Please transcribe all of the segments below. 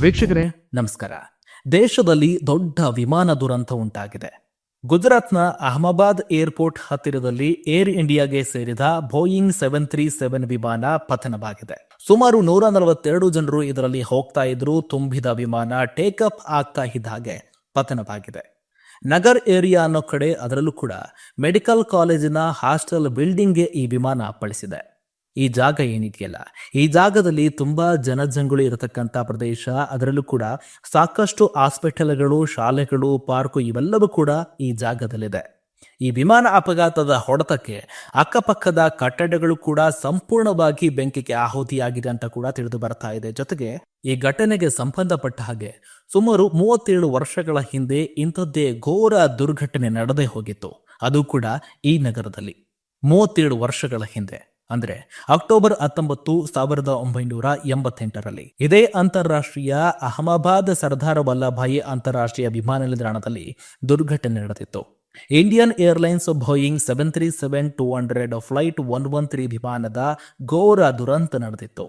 ವೀಕ್ಷಕರೇ ನಮಸ್ಕಾರ. ದೇಶದಲ್ಲಿ ದೊಡ್ಡ ವಿಮಾನ ದುರಂತ ಉಂಟಾಗಿದೆ. ಗುಜರಾತ್ನ ಅಹಮದಾಬಾದ್ ಏರ್ಪೋರ್ಟ್ ಹತ್ತಿರದಲ್ಲಿ ಏರ್ ಇಂಡಿಯಾಗೆ ಸೇರಿದ ಬೋಯಿಂಗ್ 737 ವಿಮಾನ ಪತನವಾಗಿದೆ. ಸುಮಾರು 142 ಜನರು ಇದರಲ್ಲಿ ಹೋಗ್ತಾ ಇದ್ರು. ತುಂಬಿದ ವಿಮಾನ ಟೇಕ್ ಅಪ್ ಆಗ್ತಾ ಇದ್ದ ಹಾಗೆ ಪತನವಾಗಿದೆ. ನಗರ್ ಏರಿಯಾ ಅನ್ನೋ ಕಡೆ, ಅದರಲ್ಲೂ ಕೂಡ ಮೆಡಿಕಲ್ ಕಾಲೇಜಿನ ಹಾಸ್ಟೆಲ್ ಬಿಲ್ಡಿಂಗ್ಗೆ ಈ ವಿಮಾನ ಅಪ್ಪಳಿಸಿದೆ. ಈ ಜಾಗ ಏನಿದೆಯಲ್ಲ, ಈ ಜಾಗದಲ್ಲಿ ತುಂಬಾ ಜನಜಂಗುಳಿ ಇರತಕ್ಕಂಥ ಪ್ರದೇಶ. ಅದರಲ್ಲೂ ಕೂಡ ಸಾಕಷ್ಟು ಹಾಸ್ಪಿಟಲ್ಗಳು, ಶಾಲೆಗಳು, ಪಾರ್ಕು ಇವೆಲ್ಲವೂ ಕೂಡ ಈ ಜಾಗದಲ್ಲಿದೆ. ಈ ವಿಮಾನ ಅಪಘಾತದ ಹೊಡೆತಕ್ಕೆ ಅಕ್ಕಪಕ್ಕದ ಕಟ್ಟಡಗಳು ಕೂಡ ಸಂಪೂರ್ಣವಾಗಿ ಬೆಂಕಿಗೆ ಆಹುತಿಯಾಗಿದೆ ಅಂತ ಕೂಡ ತಿಳಿದು ಬರ್ತಾ ಇದೆ. ಜೊತೆಗೆ ಈ ಘಟನೆಗೆ ಸಂಬಂಧಪಟ್ಟ ಹಾಗೆ ಸುಮಾರು 37 ವರ್ಷಗಳ ಹಿಂದೆ ಇಂಥದ್ದೇ ಘೋರ ದುರ್ಘಟನೆ ನಡೆದೇ ಹೋಗಿತ್ತು. ಅದು ಕೂಡ ಈ ನಗರದಲ್ಲಿ 37 ವರ್ಷಗಳ ಹಿಂದೆ, ಅಂದ್ರೆ ಅಕ್ಟೋಬರ್ 19, 1988ರಲ್ಲಿ ಇದೇ ಅಂತಾರಾಷ್ಟ್ರೀಯ ಅಹಮದಾಬಾದ್ ಸರ್ದಾರ್ ವಲ್ಲಭಾಯಿ ಅಂತಾರಾಷ್ಟ್ರೀಯ ವಿಮಾನ ನಿಲ್ದಾಣದಲ್ಲಿ ದುರ್ಘಟನೆ ನಡೆದಿತ್ತು. ಇಂಡಿಯನ್ ಏರ್ಲೈನ್ಸ್ ಬೋಯಿಂಗ್ 737-200 ಫ್ಲೈಟ್ 113 ವಿಮಾನದ ಘೋರ ದುರಂತ ನಡೆದಿತ್ತು.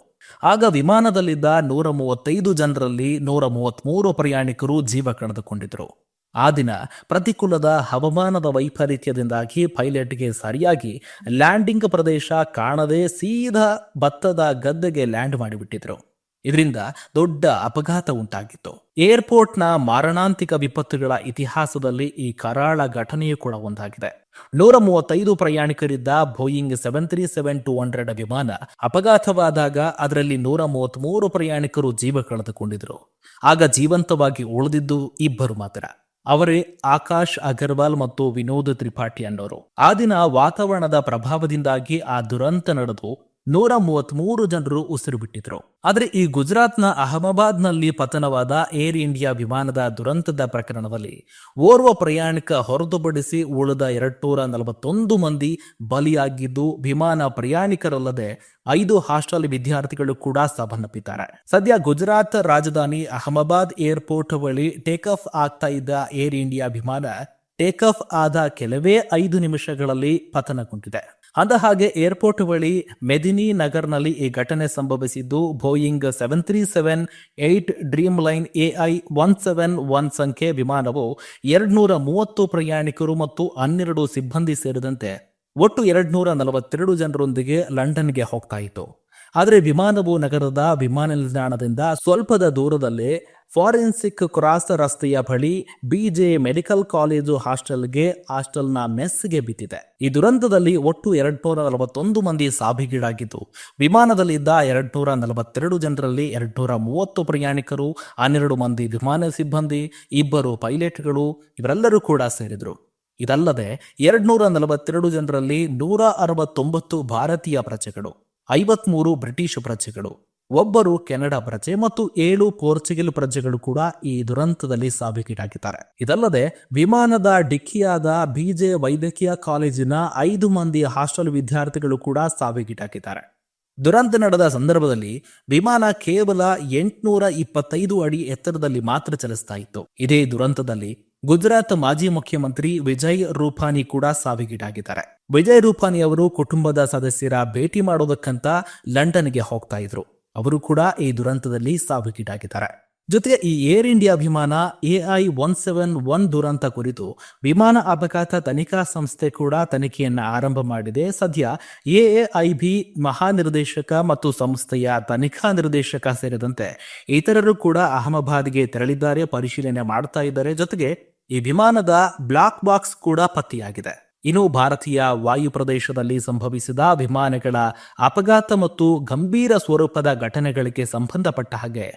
ಆಗ ವಿಮಾನದಲ್ಲಿದ್ದ 135 ಜನರಲ್ಲಿ 133 ಪ್ರಯಾಣಿಕರು ಜೀವ ಕಳೆದುಕೊಂಡಿದ್ರು. ಆ ದಿನ ಪ್ರತಿಕೂಲದ ಹವಾಮಾನದ ವೈಪರೀತ್ಯದಿಂದಾಗಿ ಪೈಲಟ್ಗೆ ಸರಿಯಾಗಿ ಲ್ಯಾಂಡಿಂಗ್ ಪ್ರದೇಶ ಕಾಣದೆ ಸೀದಾ ಭತ್ತದ ಗದ್ದೆಗೆ ಲ್ಯಾಂಡ್ ಮಾಡಿಬಿಟ್ಟಿದ್ರು. ಇದರಿಂದ ದೊಡ್ಡ ಅಪಘಾತ ಉಂಟಾಗಿತ್ತು. ಏರ್ಪೋರ್ಟ್ನ ಮಾರಣಾಂತಿಕ ವಿಪತ್ತುಗಳ ಇತಿಹಾಸದಲ್ಲಿ ಈ ಕರಾಳ ಘಟನೆಯೂ ಕೂಡ ಒಂದಾಗಿದೆ. 135 ಪ್ರಯಾಣಿಕರಿದ್ದ ಬೋಯಿಂಗ್ 737-200 ವಿಮಾನ ಅಪಘಾತವಾದಾಗ ಅದರಲ್ಲಿ 133 ಪ್ರಯಾಣಿಕರು ಜೀವ ಕಳೆದುಕೊಂಡಿದ್ರು. ಆಗ ಜೀವಂತವಾಗಿ ಉಳಿದಿದ್ದು ಇಬ್ಬರು ಮಾತ್ರ. ಅವರೇ ಆಕಾಶ್ ಅಗರ್ವಾಲ್ ಮತ್ತು ವಿನೋದ್ ತ್ರಿಪಾಠಿ ಅನ್ನೋರು. ಆ ದಿನ ವಾತಾವರಣದ ಪ್ರಭಾವದಿಂದಾಗಿ ಆ ದುರಂತ ನಡೆದು 133 ಜನರು ಉಸಿರು ಬಿಟ್ಟಿದ್ರು. ಆದರೆ ಈ ಗುಜರಾತ್ನ ಅಹಮದಾಬಾದ್ನಲ್ಲಿ ಪತನವಾದ ಏರ್ ಇಂಡಿಯಾ ವಿಮಾನದ ದುರಂತದ ಪ್ರಕರಣದಲ್ಲಿ ಓರ್ವ ಪ್ರಯಾಣಿಕ ಹೊರತುಪಡಿಸಿ ಉಳಿದ 241 ಮಂದಿ ಬಲಿಯಾಗಿದ್ದು, ವಿಮಾನ ಪ್ರಯಾಣಿಕರಲ್ಲದೆ 5 ಹಾಸ್ಟೆಲ್ ವಿದ್ಯಾರ್ಥಿಗಳು ಕೂಡ ಸಾವನ್ನಪ್ಪಿದ್ದಾರೆ. ಸದ್ಯ ಗುಜರಾತ್ ರಾಜಧಾನಿ ಅಹಮದಾಬಾದ್ ಏರ್ಪೋರ್ಟ್ ಬಳಿ ಟೇಕ್ ಆಫ್ ಆಗ್ತಾ ಇದ್ದ ಏರ್ ಇಂಡಿಯಾ ವಿಮಾನ ಟೇಕ್ ಆಫ್ ಆದ ಕೆಲವೇ 5 ನಿಮಿಷಗಳಲ್ಲಿ ಪತನಗೊಂಡಿದೆ. ಅಂದಹಾಗೆ ಏರ್ಪೋರ್ಟ್ ಬಳಿ ಮೆದಿನಿ ನಗರ್ನಲ್ಲಿ ಈ ಘಟನೆ ಸಂಭವಿಸಿದ್ದು. ಬೋಯಿಂಗ್ 737-8 ಡ್ರೀಮ್ ಲೈನ್ AI-171 ಸಂಖ್ಯೆ ವಿಮಾನವು 230 ಪ್ರಯಾಣಿಕರು ಮತ್ತು 12 ಸಿಬ್ಬಂದಿ ಸೇರಿದಂತೆ ಒಟ್ಟು 242 ಜನರೊಂದಿಗೆ ಲಂಡನ್ಗೆ ಹೋಗ್ತಾ ಇತ್ತು. ಆದರೆ ವಿಮಾನವು ನಗರದ ವಿಮಾನ ನಿಲ್ದಾಣದಿಂದ ಸ್ವಲ್ಪದ ದೂರದಲ್ಲೇ ಫಾರೆನ್ಸಿಕ್ ಕ್ರಾಸ್ ರಸ್ತೆಯ ಬಳಿ BJ ಮೆಡಿಕಲ್ ಕಾಲೇಜು ಹಾಸ್ಟೆಲ್ನ ಮೆಸ್ಗೆ ಬಿದ್ದಿದೆ. ಈ ದುರಂತದಲ್ಲಿ ಒಟ್ಟು 241 ಮಂದಿ ಸಾವಿಗೀಡಾಗಿದ್ದು, ವಿಮಾನದಲ್ಲಿದ್ದ 242 ಜನರಲ್ಲಿ 230 ಪ್ರಯಾಣಿಕರು, 12 ಮಂದಿ ವಿಮಾನ ಸಿಬ್ಬಂದಿ, 2 ಪೈಲಟ್ಗಳು ಇವರೆಲ್ಲರೂ ಕೂಡ ಸೇರಿದ್ರು. ಇದಲ್ಲದೆ 242 ಜನರಲ್ಲಿ 169 ಭಾರತೀಯ ಪ್ರಜೆಗಳು, 53 ಬ್ರಿಟಿಷ್ ಪ್ರಜೆಗಳು, 1 ಕೆನಡಾ ಪ್ರಜೆ ಮತ್ತು 7 ಪೋರ್ಚುಗಲ್ ಪ್ರಜೆಗಳು ಕೂಡ ಈ ದುರಂತದಲ್ಲಿ ಸಾವಿಗೀಡಾಗಿದ್ದಾರೆ. ಇದಲ್ಲದೆ ವಿಮಾನದ ಡಿಕ್ಕಿಯಾದ BJ ವೈದ್ಯಕೀಯ ಕಾಲೇಜಿನ 5 ಮಂದಿ ಹಾಸ್ಟೆಲ್ ವಿದ್ಯಾರ್ಥಿಗಳು ಕೂಡ ಸಾವಿಗೀಡಾಗಿದ್ದಾರೆ. ದುರಂತ ನಡೆದ ಸಂದರ್ಭದಲ್ಲಿ ವಿಮಾನ ಕೇವಲ 825 ಅಡಿ ಎತ್ತರದಲ್ಲಿ ಮಾತ್ರ ಚಲಿಸ್ತಾ ಇತ್ತು. ಇದೇ ದುರಂತದಲ್ಲಿ ಗುಜರಾತ್ ಮಾಜಿ ಮುಖ್ಯಮಂತ್ರಿ ವಿಜಯ್ ರೂಪಾನಿ ಕೂಡ ಸಾವಿಗೀಡಾಗಿದ್ದಾರೆ. ವಿಜಯ್ ರೂಪಾನಿ ಅವರು ಕುಟುಂಬದ ಸದಸ್ಯರ ಭೇಟಿ ಮಾಡೋದಕ್ಕಂತ ಲಂಡನ್ಗೆ ಹೋಗ್ತಾ ಇದ್ರು. ಅವರು ಕೂಡ ಈ ದುರಂತದಲ್ಲಿ ಸಾವಿಗೀಡಾಗಿದ್ದಾರೆ. ಜೊತೆಗೆ ಈ ಏರ್ ಇಂಡಿಯಾ ವಿಮಾನ AI-171 ದುರಂತ ಕುರಿತು ವಿಮಾನ ಅಪಘಾತ ತನಿಖಾ ಸಂಸ್ಥೆ ಕೂಡ ತನಿಖೆಯನ್ನ ಆರಂಭ ಮಾಡಿದೆ. ಸದ್ಯ AAIB ಮಹಾನಿರ್ದೇಶಕ ಮತ್ತು ಸಂಸ್ಥೆಯ ತನಿಖಾ ನಿರ್ದೇಶಕ ಸೇರಿದಂತೆ ಇತರರು ಕೂಡ ಅಹಮದಾಬಾದ್ಗೆ ತೆರಳಿದ್ದಾರೆ, ಪರಿಶೀಲನೆ ಮಾಡ್ತಾ ಇದ್ದಾರೆ. ಜೊತೆಗೆ ಈ ವಿಮಾನದ ಬ್ಲಾಕ್ ಬಾಕ್ಸ್ ಕೂಡ ಪತ್ತೆಯಾಗಿದೆ. ಇನ್ನು ಭಾರತೀಯ ವಾಯು ಪ್ರದೇಶದಲ್ಲಿ ಸಂಭವಿಸಿದ ವಿಮಾನಗಳ ಅಪಘಾತ ಮತ್ತು ಗಂಭೀರ ಸ್ವರೂಪದ ಘಟನೆಗಳಿಗೆ ಸಂಬಂಧಪಟ್ಟ ಹಾಗೆ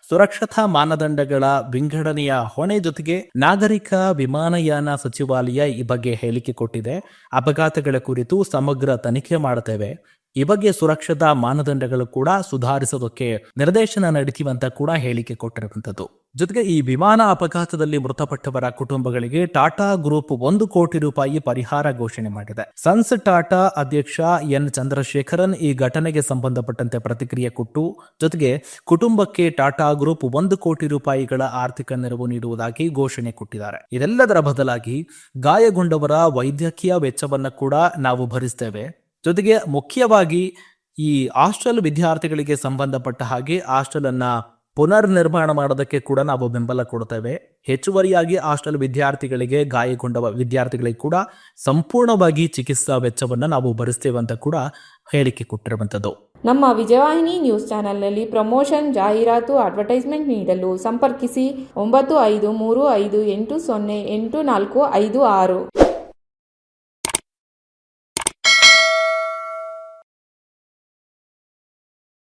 ಸುರಕ್ಷತಾ ಮಾನದಂಡಗಳ ವಿಂಗಡಣೆಯ ಹೊಣೆ ಜೊತೆಗೆ ನಾಗರಿಕ ವಿಮಾನಯಾನ ಸಚಿವಾಲಯ ಈ ಬಗ್ಗೆ ಹೇಳಿಕೆ ಕೊಟ್ಟಿದೆ. ಅಪಘಾತಗಳ ಕುರಿತು ಸಮಗ್ರ ತನಿಖೆ ಮಾಡುತ್ತೇವೆ, ಈ ಬಗ್ಗೆ ಸುರಕ್ಷತಾ ಮಾನದಂಡಗಳು ಕೂಡ ಸುಧಾರಿಸೋದಕ್ಕೆ ನಿರ್ದೇಶನ ನೀಡುತ್ತೀವಿ ಅಂತ ಕೂಡ ಹೇಳಿಕೆ ಕೊಟ್ಟಿರುವಂಥದ್ದು. ಜೊತೆಗೆ ಈ ವಿಮಾನ ಅಪಘಾತದಲ್ಲಿ ಮೃತಪಟ್ಟವರ ಕುಟುಂಬಗಳಿಗೆ ಟಾಟಾ ಗ್ರೂಪ್ 1 ಕೋಟಿ ರೂಪಾಯಿ ಪರಿಹಾರ ಘೋಷಣೆ ಮಾಡಿದೆ. ಸನ್ಸ್ ಟಾಟಾ ಅಧ್ಯಕ್ಷ ಎನ್ ಚಂದ್ರಶೇಖರನ್ ಈ ಘಟನೆಗೆ ಸಂಬಂಧಪಟ್ಟಂತೆ ಪ್ರತಿಕ್ರಿಯೆ ಕೊಟ್ಟು, ಜೊತೆಗೆ ಕುಟುಂಬಕ್ಕೆ ಟಾಟಾ ಗ್ರೂಪ್ 1 ಕೋಟಿ ರೂಪಾಯಿಗಳ ಆರ್ಥಿಕ ನೆರವು ನೀಡುವುದಾಗಿ ಘೋಷಣೆ ಕೊಟ್ಟಿದ್ದಾರೆ. ಇದೆಲ್ಲದರ ಬದಲಾಗಿ ಗಾಯಗೊಂಡವರ ವೈದ್ಯಕೀಯ ವೆಚ್ಚವನ್ನು ಕೂಡ ನಾವು ಭರಿಸ್ತೇವೆ. ಜೊತೆಗೆ ಮುಖ್ಯವಾಗಿ ಈ ಹಾಸ್ಟೆಲ್ ವಿದ್ಯಾರ್ಥಿಗಳಿಗೆ ಸಂಬಂಧಪಟ್ಟ ಹಾಗೆ ಹಾಸ್ಟೆಲ್ ಅನ್ನ ಪುನರ್ ನಿರ್ಮಾಣ ಮಾಡೋದಕ್ಕೆ ಕೂಡ ನಾವು ಬೆಂಬಲ ಕೊಡ್ತೇವೆ. ಹೆಚ್ಚುವರಿಯಾಗಿ ಹಾಸ್ಟೆಲ್ ವಿದ್ಯಾರ್ಥಿಗಳಿಗೆ, ಗಾಯಗೊಂಡ ವಿದ್ಯಾರ್ಥಿಗಳಿಗೆ ಕೂಡ ಸಂಪೂರ್ಣವಾಗಿ ಚಿಕಿತ್ಸಾ ವೆಚ್ಚವನ್ನು ನಾವು ಭರಿಸ್ತೇವೆ ಅಂತ ಕೂಡ ಹೇಳಿಕೆ ಕೊಟ್ಟಿರುವಂಥದ್ದು. ನಮ್ಮ ವಿಜಯವಾಹಿನಿ ನ್ಯೂಸ್ ಚಾನೆಲ್ನಲ್ಲಿ ಪ್ರಮೋಷನ್, ಜಾಹೀರಾತು, ಅಡ್ವರ್ಟೈಸ್ಮೆಂಟ್ ನೀಡಲು ಸಂಪರ್ಕಿಸಿ 9535808456.